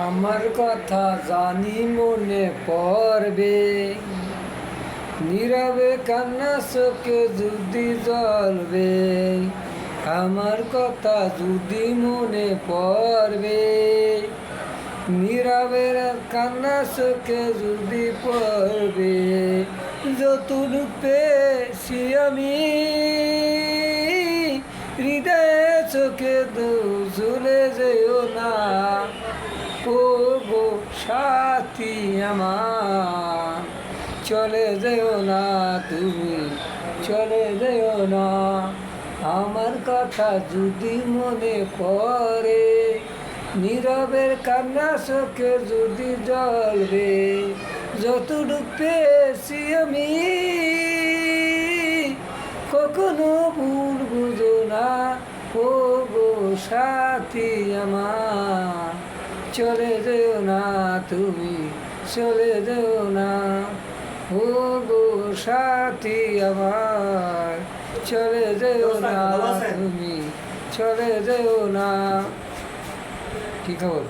আমার কথা জানি মনে পড়বে, নীরবে কান্না চোখে যদি জ্বলবে। আমার কথা যদি মনে পড়বে, নীরবে কান্না চোখে যদি পড়বে। যতটুক পেয়েছি আমি হৃদয়ে চোখে চলে যেও না, ও গো সাথী আমার। চলে যেও না তুমি, চলে যেও না। আমার কথা যদি মনে পড়ে, নীরবের কান্না চোখে যদি জ্বলবে। যতটুক পেয়েছি আমি কখনো ভুল বুঝো না, ও গো সাথী আমার। চলে যেও না তুমি, চলে যেও না, ও গো সাথী আমার। চলে যেও না তুমি, চলে যেও না। কি খবর?